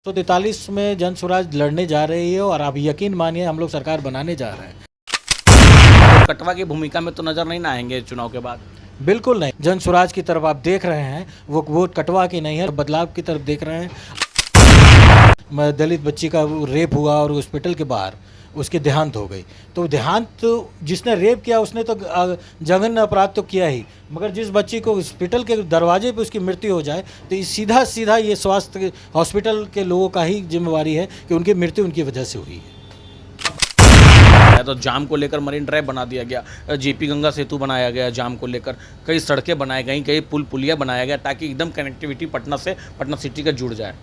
143 में जन स्वराज लड़ने जा रही है और आप यकीन मानिए हम लोग सरकार बनाने जा रहे हैं। कटवा की भूमिका में तो नजर नहीं ना आएंगे चुनाव के बाद? बिल्कुल नहीं। जन स्वराज की तरफ आप देख रहे हैं, वो वोट कटवा की नहीं है, बदलाव की तरफ देख रहे हैं। दलित बच्ची का रेप हुआ और हॉस्पिटल के बाहर उसकी देहांत हो गई, तो देहांत जिसने रेप किया उसने तो जघन्य अपराध तो किया ही, मगर जिस बच्ची को हॉस्पिटल के दरवाजे पे उसकी मृत्यु हो जाए तो सीधा सीधा ये स्वास्थ्य हॉस्पिटल के लोगों का ही जिम्मेवारी है कि उनकी मृत्यु उनकी वजह से हुई है। तो जाम को लेकर मरीन ड्राइव बना दिया गया, जेपी गंगा सेतु बनाया गया, जाम को लेकर कई सड़कें बनाई गई, कई पुल पुलिया बनाया गया ताकि एकदम कनेक्टिविटी पटना से पटना सिटी का जुड़ जाए।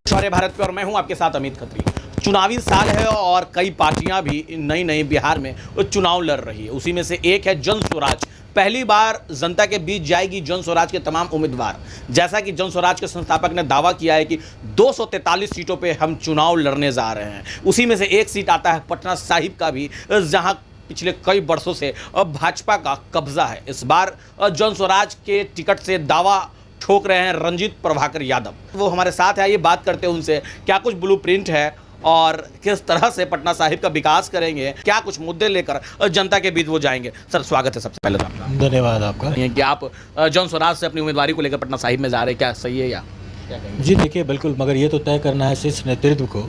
सारे भारत पे और मैं हूं आपके साथ अमित खत्री। चुनावी साल है और कई पार्टियां भी नई नई बिहार में चुनाव लड़ रही है। उसी में से एक है जन स्वराज। पहली बार जनता के बीच जाएगी जन स्वराज के तमाम उम्मीदवार। जैसा कि जन स्वराज के संस्थापक ने दावा किया है कि 243 सीटों पे हम चुनाव लड़ने जा रहे हैं। उसी में से एक सीट आता है पटना साहिब का भी, जहां पिछले कई वर्षों से भाजपा का कब्जा है। इस बार जन स्वराज के टिकट से दावा ठोक रहे हैं रंजीत प्रभाकर यादव। वो हमारे साथ है, आइए बात करते हैं उनसे। क्या कुछ ब्लूप्रिंट है और किस तरह से पटना साहिब का विकास करेंगे, क्या कुछ मुद्दे लेकर जनता के बीच वो जाएंगे। सर स्वागत है सबसे पहले तो आपका। धन्यवाद आपका। कि आप जन स्वराज से अपनी उम्मीदवारी को लेकर पटना साहिब में जा रहे हैं, क्या सही है या क्या कहेंगे? जी देखिए, बिल्कुल, मगर ये तो तय करना है शीर्ष नेतृत्व को,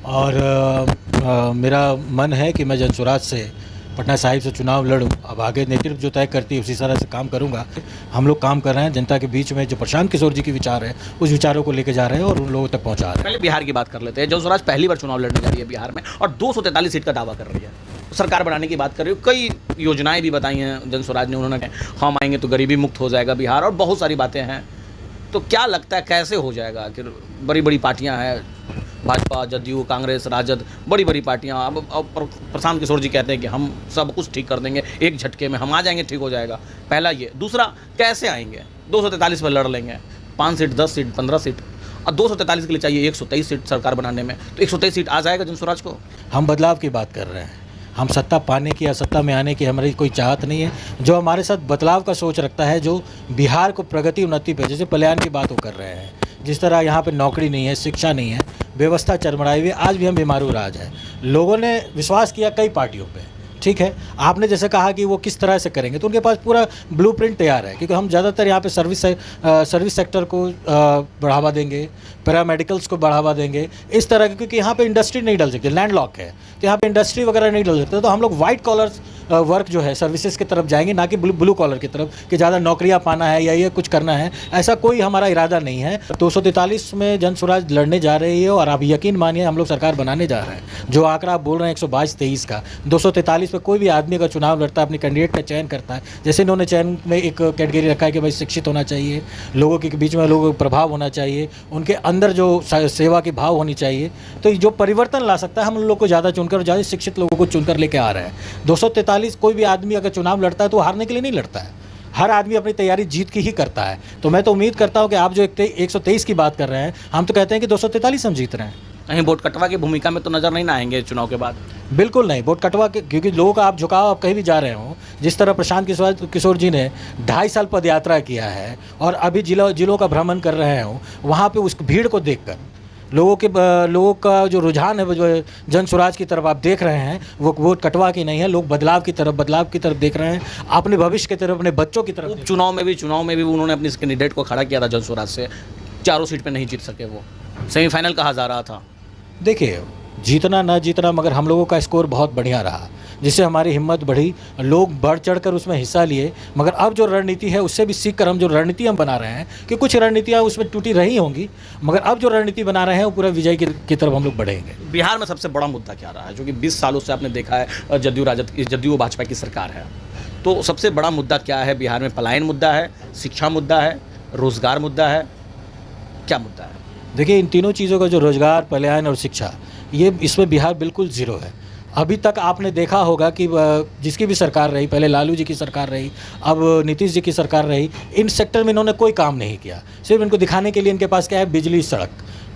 और मेरा मन है कि मैं जन स्वराज से पटना साहिब से चुनाव लड़ूं। अब आगे नेतृत्व जो तय करती है उसी तरह से काम करूंगा। हम लोग काम कर रहे हैं जनता के बीच में, जो प्रशांत किशोर जी के विचार है उस विचारों को लेकर जा रहे हैं और उन लोगों तक पहुंचा रहे हैं। पहले बिहार की बात कर लेते हैं। जन स्वराज पहली बार चुनाव लड़ने जा रही है बिहार में और 243 सीट का दावा कर रही है। सरकार बनाने की बात कर रही है, कई योजनाएं भी बताई हैं जन स्वराज ने। उन्होंने हम आएंगे तो गरीबी मुक्त हो जाएगा बिहार, और बहुत सारी बातें हैं। तो क्या लगता है कैसे हो जाएगा? आखिर बड़ी बड़ी पार्टियां हैं, भाजपा, जदयू, कांग्रेस, राजद, बड़ी बड़ी पार्टियां। अब प्रशांत किशोर जी कहते हैं कि हम सब कुछ ठीक कर देंगे, एक झटके में हम आ जाएंगे, ठीक हो जाएगा। पहला ये। दूसरा, कैसे आएंगे? 243 पर लड़ लेंगे, 5 सीट, 10 सीट, 15 सीट, और 243 के लिए चाहिए 123 सीट सरकार बनाने में, तो 123 सीट आ जाएगा जन स्वराज को? हम बदलाव की बात कर रहे हैं। हम सत्ता पाने की या सत्ता में आने की हमारी कोई चाहत नहीं है। जो हमारे साथ बदलाव का सोच रखता है, जो बिहार को प्रगति उन्नति पे, जैसे पलायन की बात वो कर रहे हैं, जिस तरह यहाँ पे नौकरी नहीं है, शिक्षा नहीं है, व्यवस्था चरमराई हुई, आज भी हम बीमारू राज है। लोगों ने विश्वास किया कई पार्टियों पे, ठीक है। आपने जैसे कहा कि वो किस तरह से करेंगे, तो उनके पास पूरा ब्लूप्रिंट तैयार है, क्योंकि हम ज़्यादातर यहाँ पे सर्विस सेक्टर को बढ़ावा देंगे, पैरामेडिकल्स को बढ़ावा देंगे, इस तरह के, क्योंकि यहाँ पे इंडस्ट्री नहीं डल सकती, लैंडलॉक है, तो यहाँ पे इंडस्ट्री वगैरह नहीं डल सकते। तो हम लोग वाइट कॉलर वर्क जो है सर्विसेज की तरफ जाएंगे, ना कि ब्लू कॉलर की तरफ कि ज़्यादा नौकरियाँ पाना है या ये कुछ करना है। ऐसा कोई हमारा इरादा नहीं है। 243 में जन स्वराज लड़ने जा रही है और आप यकीन मानिए हम लोग सरकार बनाने जा रहे हैं। जो आंकड़ा आप बोल रहे हैं 122-23 का, 243 पे कोई भी आदमी का चुनाव लड़ता है, अपनी कैंडिडेट का चयन करता है। जैसे इन्होंने चयन में एक कैटेगरी रखा है कि भाई शिक्षित होना चाहिए, लोगों के बीच में लोगों का प्रभाव होना चाहिए, उनके अंदर जो सेवा की भाव होनी चाहिए। तो जो परिवर्तन ला सकता है, हम लोग को ज़्यादा चुनकर, ज़्यादा शिक्षित लोगों को चुनकर लेके आ रहे हैं। 243 कोई भी आदमी अगर चुनाव लड़ता है तो हारने के लिए नहीं लड़ता है। हर आदमी अपनी तैयारी जीत की ही करता है। तो मैं तो उम्मीद करता हूं कि आप जो 123 की बात कर रहे हैं, हम तो कहते हैं कि 243 हम जीत रहे हैं। कहीं वोट कटवा की भूमिका में तो नजर नहीं ना आएंगे चुनाव के बाद? बिल्कुल नहीं। वोट कटवा के, क्योंकि लोगों का आप झुकाव, आप कहीं भी जा रहे हो, जिस तरह प्रशांत किशोर जी ने 2.5 साल पद यात्रा किया है और अभी जिलों का भ्रमण कर रहे हो, वहाँ पे उस भीड़ को देखकर लोगों का जो रुझान है, जो जन स्वराज की तरफ आप देख रहे हैं, वो वोट कटवा की नहीं है। लोग बदलाव की तरफ देख रहे हैं, अपने भविष्य की तरफ, अपने बच्चों की तरफ। चुनाव में भी उन्होंने अपनी कैंडिडेट को खड़ा किया था जन स्वराज से, चारों सीट पे नहीं जीत सके, वो सेमीफाइनल कहा जा रहा था। देखिए, जीतना ना जीतना, मगर हम लोगों का स्कोर बहुत बढ़िया रहा, जिससे हमारी हिम्मत बढ़ी, लोग बढ़ चढ़कर उसमें हिस्सा लिए। मगर अब जो रणनीति है उससे भी सीख कर हम जो रणनीति हम बना रहे हैं, कि कुछ रणनीतियाँ उसमें टूटी रही होंगी, मगर अब जो रणनीति बना रहे हैं वो पूरा विजय की तरफ हम लोग बढ़ेंगे। बिहार में सबसे बड़ा मुद्दा क्या रहा है? जो कि 20 सालों से आपने देखा है जदयू भाजपा की सरकार है, तो सबसे बड़ा मुद्दा क्या है बिहार में? पलायन मुद्दा है, शिक्षा मुद्दा है, रोजगार मुद्दा है, क्या मुद्दा है? देखिए, इन तीनों चीज़ों का, जो रोजगार, पलायन और शिक्षा, ये इसमें बिहार बिल्कुल ज़ीरो है। अभी तक आपने देखा होगा कि जिसकी भी सरकार रही, पहले लालू जी की सरकार रही, अब नीतीश जी की सरकार रही, इन सेक्टर में इन्होंने कोई काम नहीं किया। सिर्फ इनको दिखाने के लिए इनके पास क्या है? बिजली, सड़क।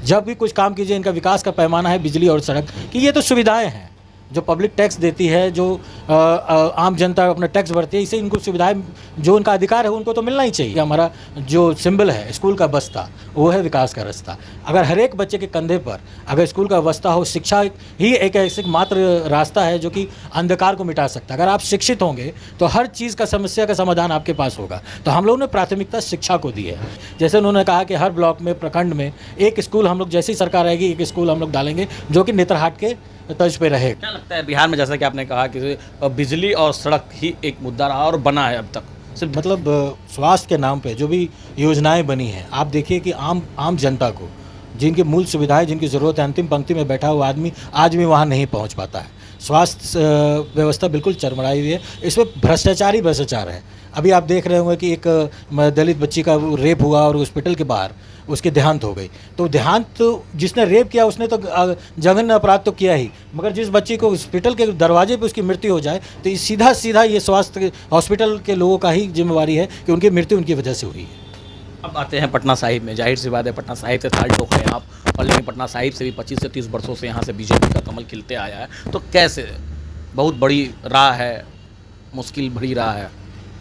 जब भी कुछ काम कीजिए, इनका विकास का पैमाना है बिजली और सड़क, कि ये तो सुविधाएं हैं। जो पब्लिक टैक्स देती है, जो आम जनता अपना टैक्स भरती है, इससे इनको सुविधाएं, जो उनका अधिकार है उनको तो मिलना ही चाहिए। हमारा जो सिंबल है स्कूल का बस्ता, वो है विकास का रास्ता। अगर हर एक बच्चे के कंधे पर अगर स्कूल का बस्ता हो, शिक्षा ही एक ऐसे मात्र रास्ता है जो कि अंधकार को मिटा सकता है। अगर आप शिक्षित होंगे तो हर चीज़ का समस्या का समाधान आपके पास होगा। तो हम लोगों ने प्राथमिकता शिक्षा को दी है। जैसे उन्होंने कहा कि हर ब्लॉक में, प्रखंड में एक स्कूल, हम लोग जैसी सरकार आएगी एक स्कूल हम लोग डालेंगे जो कि नेतरहाट के तर्ज पे रहे। क्या लगता है बिहार में, जैसा कि आपने कहा कि बिजली और सड़क ही एक मुद्दा रहा और बना है अब तक, सिर्फ मतलब स्वास्थ्य के नाम पे जो भी योजनाएं बनी हैं, आप देखिए कि आम जनता को जिनकी मूल सुविधाएं, जिनकी ज़रूरत है, अंतिम पंक्ति में बैठा हुआ आदमी आज भी वहाँ नहीं पहुँच पाता है। स्वास्थ्य व्यवस्था बिल्कुल चरमराई हुई है। इसमें भ्रष्टाचार ही भ्रष्टाचार है। अभी आप देख रहे होंगे कि एक दलित बच्ची का रेप हुआ और हॉस्पिटल के बाहर उसकी देहांत हो गई। तो देहांत तो जिसने रेप किया उसने तो जघन्य अपराध तो किया ही, मगर जिस बच्ची को हॉस्पिटल के दरवाजे पे उसकी मृत्यु हो जाए तो सीधा ये स्वास्थ्य हॉस्पिटल के लोगों का ही जिम्मेवारी है कि उनकी मृत्यु उनकी वजह से हुई है। अब आते हैं पटना साहिब में। जाहिर सी बात है, पटना साहिब से थाल ठोक रहे हैं आप, और लेकिन पटना साहिब से भी 25 से 30 वर्षों से यहाँ से बीजेपी का कमल खिलते आया है। तो कैसे, बहुत बड़ी राह है, मुश्किल भरी राह है।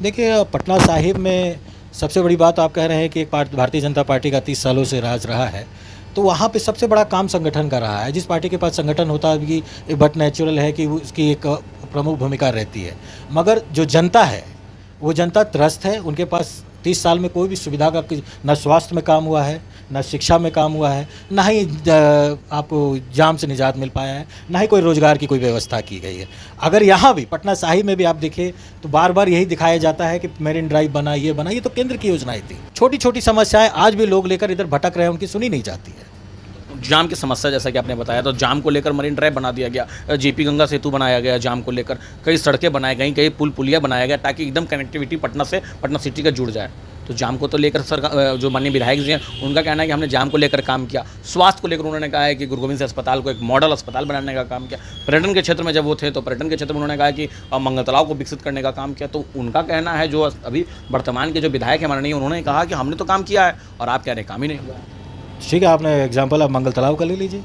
देखिए, पटना साहिब में सबसे बड़ी बात आप कह रहे हैं कि एक भारतीय जनता पार्टी का 30 सालों से राज रहा है, तो वहाँ पे सबसे बड़ा काम संगठन का रहा है। जिस पार्टी के पास संगठन होता है कि बट नेचुरल है कि उसकी एक प्रमुख भूमिका रहती है, मगर जो जनता है वो जनता त्रस्त है। उनके पास 30 साल में कोई भी सुविधा का न स्वास्थ्य में काम हुआ है, न शिक्षा में काम हुआ है, ना ही आपको जाम से निजात मिल पाया है, ना ही कोई रोज़गार की कोई व्यवस्था की गई है। अगर यहाँ भी पटना साहिब में भी आप देखें तो बार बार यही दिखाया जाता है कि मेरिन ड्राइव बना, ये तो केंद्र की योजनाएं थी। छोटी छोटी समस्याएं आज भी लोग लेकर इधर भटक रहे हैं, उनकी सुनी नहीं जाती है। जाम की समस्या, जैसा कि आपने बताया, तो जाम को लेकर मरीन ड्राइव बना दिया गया, जेपी गंगा सेतु बनाया गया, जाम को लेकर कई सड़कें बनाई गई, कई पुल पुलिया बनाया गया, ताकि एकदम कनेक्टिविटी पटना से, पटना सिटी का जुड़ जाए। तो जाम को तो लेकर सरकार, जो माननीय विधायक जी हैं, उनका कहना है कि हमने जाम को लेकर काम किया। स्वास्थ्य को लेकर उन्होंने कहा है कि गुरु गोविंद सिंह अस्पताल को एक मॉडल अस्पताल बनाने का काम किया। पर्यटन के क्षेत्र में जब वो थे तो पर्यटन के क्षेत्र में उन्होंने कहा कि मंगल तालाब को विकसित करने का काम किया। तो उनका कहना है, जो अभी वर्तमान के जो विधायक है माननीय, उन्होंने कहा कि हमने तो काम किया है, और आप कह रहे हैं काम ही नहीं हुआ। ठीक है, आपने एग्जाम्पल आप मंगल तालाब का ले लीजिए।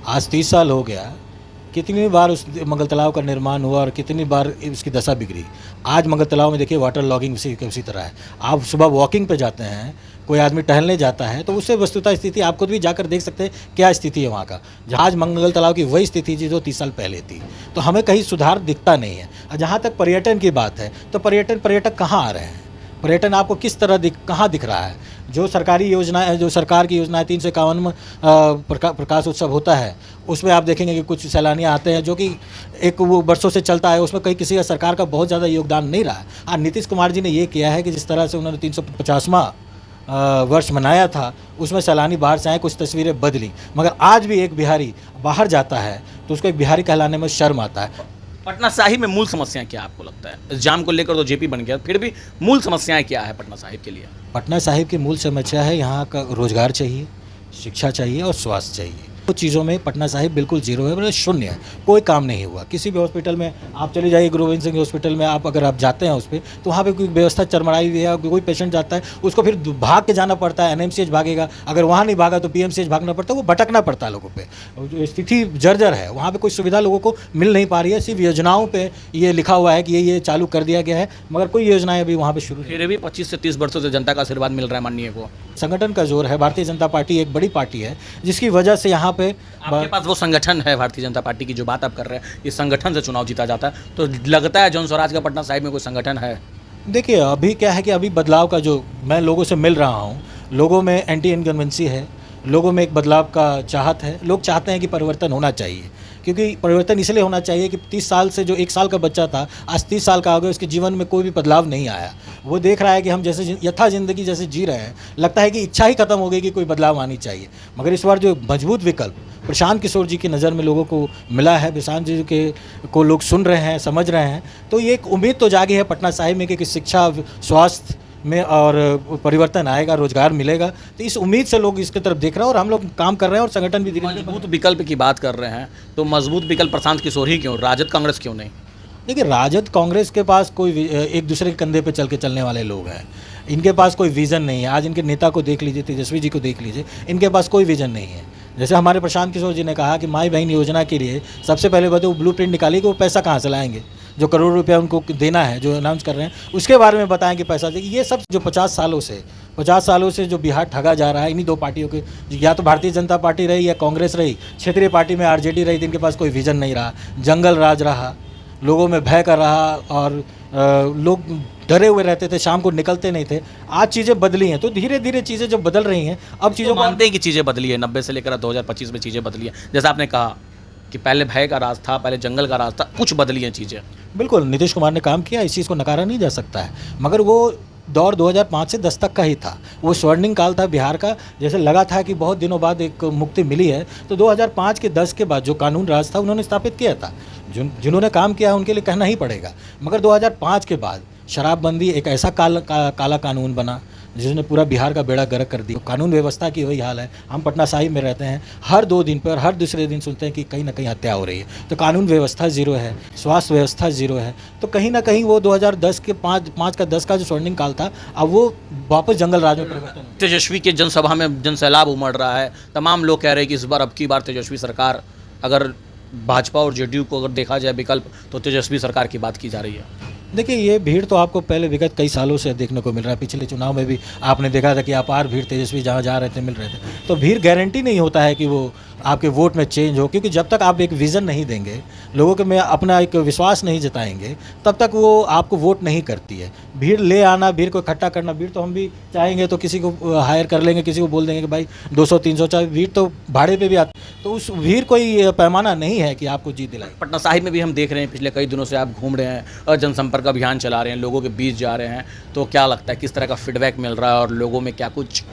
आज 30 साल हो गया, कितनी बार उस मंगल तालाब का निर्माण हुआ और कितनी बार उसकी दशा बिगड़ी। आज मंगल तालाब में देखिए वाटर लॉगिंग उसी तरह है। आप सुबह वॉकिंग पे जाते हैं, कोई आदमी टहलने जाता है तो उससे वस्तुतः स्थिति आप खुद भी जाकर देख सकते हैं क्या स्थिति है वहाँ का। आज मंगल तालाब की वही स्थिति थी जो 30 साल पहले थी। तो हमें कहीं सुधार दिखता नहीं है। और जहाँ तक पर्यटन की बात है तो पर्यटक कहाँ आ रहे हैं? पर्यटन आपको किस तरह कहाँ दिख रहा है? जो सरकारी योजना है, जो सरकार की योजना है, 351 प्रकाश उत्सव होता है, उसमें आप देखेंगे कि कुछ सैलानी आते हैं जो कि एक वो वर्षों से चलता है, उसमें कहीं किसी का सरकार का बहुत ज़्यादा योगदान नहीं रहा है। हाँ, नीतीश कुमार जी ने ये किया है कि जिस तरह से उन्होंने 350वां वर्ष मनाया था, उसमें सैलानी बाहर से आए, कुछ तस्वीरें बदली, मगर आज भी एक बिहारी बाहर जाता है तो उसको एक बिहारी कहलाने में शर्म आता है। पटना साहिब में मूल समस्याएं क्या आपको लगता है? जाम को लेकर तो जेपी बन गया, फिर भी मूल समस्याएं क्या है पटना साहिब के लिए? पटना साहिब की मूल समस्या है यहाँ का रोज़गार चाहिए, शिक्षा चाहिए और स्वास्थ्य चाहिए। कुछ चीज़ों में पटना साहिब बिल्कुल जीरो है, मतलब शून्य है, कोई काम नहीं हुआ। किसी भी हॉस्पिटल में आप चले जाइए, गुरु गोविंद सिंह हॉस्पिटल में अगर आप जाते हैं उस पर, तो वहाँ पे कोई व्यवस्था चरमराई हुई है। कोई पेशेंट जाता है उसको फिर भाग के जाना पड़ता है, एनएमसीएच भागेगा, अगर वहाँ नहीं भागा तो पीएमसीएच भागना पड़ता है, वो भटकना पड़ता है लोगों पे। स्थिति जर्जर है, वहाँ पे कोई सुविधा लोगों को मिल नहीं पा रही है। सिर्फ योजनाओं पे ये लिखा हुआ है कि ये चालू कर दिया गया है, मगर कोई योजनाएं अभी वहाँ पे शुरू नहीं। फिर भी 25 से 30 वर्षों से जनता का आशीर्वाद मिल रहा है माननीय को। संगठन का जोर है। भारतीय जनता पार्टी एक बड़ी पार्टी है जिसकी वजह से यहाँ पे आपके पास वो संगठन है। भारतीय जनता पार्टी की जो बात आप कर रहे हैं, इस संगठन से चुनाव जीता जाता है, तो लगता है जन स्वराज का पटना साहिब में कोई संगठन है? देखिए, अभी क्या है कि अभी बदलाव का, जो मैं लोगों से मिल रहा हूँ, लोगों में एंटी इनकम्बेंसी है, लोगों में एक बदलाव का चाहत है। लोग चाहते हैं कि परिवर्तन होना चाहिए, क्योंकि परिवर्तन इसलिए होना चाहिए कि 30 साल से जो 1 साल का बच्चा था आज 30 साल का हो गया, उसके जीवन में कोई भी बदलाव नहीं आया। वो देख रहा है कि हम जैसे यथा ज़िंदगी जैसे जी रहे हैं, लगता है कि इच्छा ही खत्म हो गई कि कोई बदलाव आनी चाहिए। मगर इस बार जो मजबूत विकल्प प्रशांत किशोर जी की नज़र में लोगों को मिला है, प्रशांत जी को लोग सुन रहे हैं, समझ रहे हैं, तो ये एक उम्मीद तो जागी है पटना साहिब में कि शिक्षा, स्वास्थ्य में और परिवर्तन आएगा, रोजगार मिलेगा। तो इस उम्मीद से लोग इसकी तरफ देख रहे हैं और हम लोग काम कर रहे हैं और संगठन भी मजबूत विकल्प की बात कर रहे हैं, तो मजबूत विकल्प प्रशांत किशोर ही क्यों, राजद कांग्रेस क्यों नहीं? देखिए, राजद कांग्रेस के पास कोई एक दूसरे के कंधे पे चल के चलने वाले लोग हैं। इनके पास कोई विज़न नहीं है। आज इनके नेता को देख लीजिए, तेजस्वी जी को देख लीजिए, इनके पास कोई विज़न नहीं है। जैसे हमारे प्रशांत किशोर जी ने कहा कि माई बहन योजना के लिए सबसे पहले वो ब्लूप्रिंट निकालिए कि वो पैसा कहाँ से लाएंगे, जो करोड़ रुपया उनको देना है, जो अनाउंस कर रहे हैं उसके बारे में बताएं कि पैसा देंगे। ये सब जो 50 सालों से जो बिहार ठगा जा रहा है इन्हीं दो पार्टियों के, या तो भारतीय जनता पार्टी रही या कांग्रेस रही, क्षेत्रीय पार्टी में आरजेडी रही, जिनके पास कोई विजन नहीं रहा, जंगल राज रहा, लोगों में भय का रहा और लोग डरे हुए रहते थे, शाम को निकलते नहीं थे। आज चीज़ें बदली हैं, तो धीरे धीरे चीज़ें जब बदल रही हैं, अब चीज़ों को मानते हैं कि चीज़ें बदली है, 90 से लेकर 2025 में चीज़ें बदली हैं। जैसा आपने कहा कि पहले भय का राज था, पहले जंगल का राज था, कुछ बदली हैं चीज़ें। बिल्कुल नीतीश कुमार ने काम किया, इस चीज़ को नकारा नहीं जा सकता है, मगर वो दौर 2005 से 10 तक का ही था। वो स्वर्णिम काल था बिहार का, जैसे लगा था कि बहुत दिनों बाद एक मुक्ति मिली है, तो 2005 के 10 के बाद जो कानून राज था उन्होंने स्थापित किया था। जिन्होंने काम किया उनके लिए कहना ही पड़ेगा। मगर 2005 के बाद शराबबंदी एक ऐसा काला कानून बना जिसने पूरा बिहार का बेड़ा गर्क कर दिया। कानून व्यवस्था की वही हाल है। हम पटना साहिब में रहते हैं, हर 2 दिन पर हर दूसरे दिन सुनते हैं कि कहीं ना कहीं हत्या हो रही है। तो कानून व्यवस्था ज़ीरो है, स्वास्थ्य व्यवस्था ज़ीरो है। तो कहीं ना कहीं वो 2010 के 5 का 10 का जो स्वर्णिम काल था, अब वो वापस जंगल राज में परिवर्तन। तेजस्वी के जनसभा में जनसैलाब उमड़ रहा है। तमाम लोग कह रहे हैं कि इस बार अब की बार तेजस्वी सरकार, अगर भाजपा और जेडीयू को अगर देखा जाए विकल्प, तो तेजस्वी सरकार की बात की जा रही है। देखिए, ये भीड़ तो आपको पहले विगत कई सालों से देखने को मिल रहा है। पिछले चुनाव में भी आपने देखा था कि अपार भीड़ तेजस्वी जहाँ जा रहे थे मिल रहे थे। तो भीड़ गारंटी नहीं होता है कि वो आपके वोट में चेंज हो, क्योंकि जब तक आप एक विज़न नहीं देंगे, लोगों के में अपना एक विश्वास नहीं जताएंगे, तब तक वो आपको वोट नहीं करती है। भीड़ ले आना, भीड़ को इकट्ठा करना, भीड़ तो हम भी चाहेंगे तो किसी को हायर कर लेंगे, किसी को बोल देंगे कि भाई 200-300, चाहे भीड़ तो भाड़े पे भी आती, तो उस भीड़ कोई पैमाना नहीं है कि आपको जीत दिलाए। पटना साहिब में भी हम देख रहे हैं, पिछले कई दिनों से आप घूम रहे हैं और जनसंपर्क अभियान चला रहे हैं, लोगों के बीच जा रहे हैं, तो क्या लगता है किस तरह का फीडबैक मिल रहा है और लोगों में क्या कुछ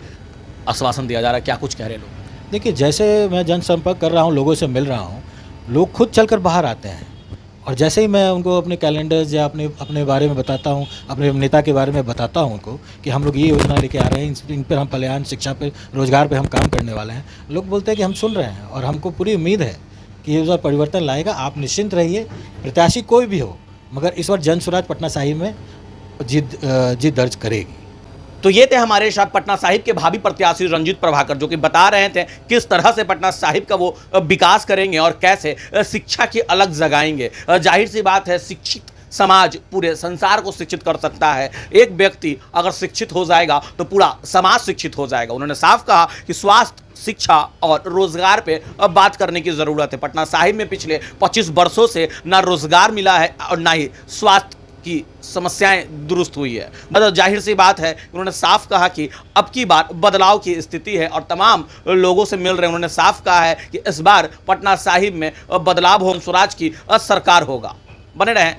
आश्वासन दिया जा रहा है, क्या कुछ कह रहे हैं लोग? देखिए, जैसे मैं जनसंपर्क कर रहा हूँ, लोगों से मिल रहा हूँ, लोग खुद चलकर बाहर आते हैं, और जैसे ही मैं उनको अपने कैलेंडर्स या अपने बारे में बताता हूँ, अपने नेता के बारे में बताता हूँ उनको कि हम लोग ये योजना लेके आ रहे हैं, इन पर हम कल्याण, शिक्षा पे, रोजगार पे हम काम करने वाले हैं, लोग बोलते हैं कि हम सुन रहे हैं और हमको पूरी उम्मीद है कि ये परिवर्तन लाएगा। आप निश्चिंत रहिए, प्रत्याशी कोई भी हो, मगर इस बार जन स्वराज पटना साहिब में जीत दर्ज करेगी। तो ये थे हमारे साथ पटना साहिब के भावी प्रत्याशी रंजीत प्रभाकर, जो कि बता रहे थे किस तरह से पटना साहिब का वो विकास करेंगे और कैसे शिक्षा की अलग जगाएंगे। जाहिर सी बात है, शिक्षित समाज पूरे संसार को शिक्षित कर सकता है। एक व्यक्ति अगर शिक्षित हो जाएगा तो पूरा समाज शिक्षित हो जाएगा। उन्होंने साफ कहा कि स्वास्थ्य, शिक्षा और रोजगार पे अब बात करने की ज़रूरत है। पटना साहिब में पिछले 25 वर्षों से ना रोजगार मिला है और ना ही स्वास्थ्य की समस्याएं दुरुस्त हुई है। मतलब जाहिर सी बात है, उन्होंने साफ कहा कि अब की बार बदलाव की स्थिति है और तमाम लोगों से मिल रहे हैं। उन्होंने साफ कहा है कि इस बार पटना साहिब में बदलाव हो, स्वराज की सरकार होगा। बने रहें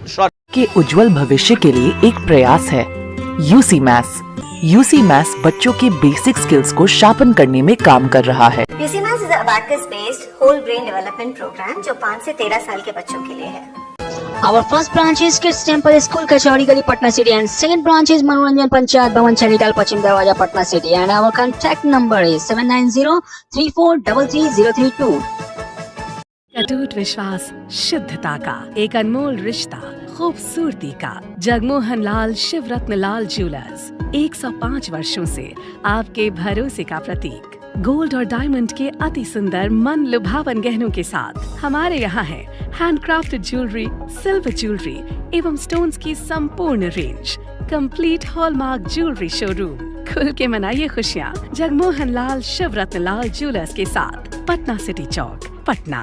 के उज्जवल भविष्य के लिए एक प्रयास है यूसी मैथ्स। यूसी मैथ्स बच्चों के बेसिक स्किल्स को शार्पन करने में काम कर रहा है। UC maths is a abacus based whole brain development programme जो 5 से 13 साल के बच्चों के लिए है। Our first branch is Kids Temple School, Kachori Gali, Patna City, and second branch is Manoranjan Panchayat Bhavan, Charital, Pachim Darwaja, Patna City, and our contact number is 790-3433-032. अटूट विश्वास, शुद्धता का एक अनमोल रिश्ता, खूबसूरती का। जगमोहन लाल शिवरत्न लाल ज्वेलर्स 105 वर्षों से आपके भरोसे का प्रतीक। गोल्ड और डायमंड के अति सुंदर मन लुभावन गहनों के साथ हमारे यहाँ है हैंडक्राफ्टेड ज्वेलरी, सिल्वर ज्वेलरी एवं स्टोन्स की संपूर्ण range. Complete hallmark jewellery showroom. खुल के मनाइए खुशियाँ जगमोहन लाल शिवरत्न लाल ज्वेलर्स के साथ, पटना सिटी चौक, पटना।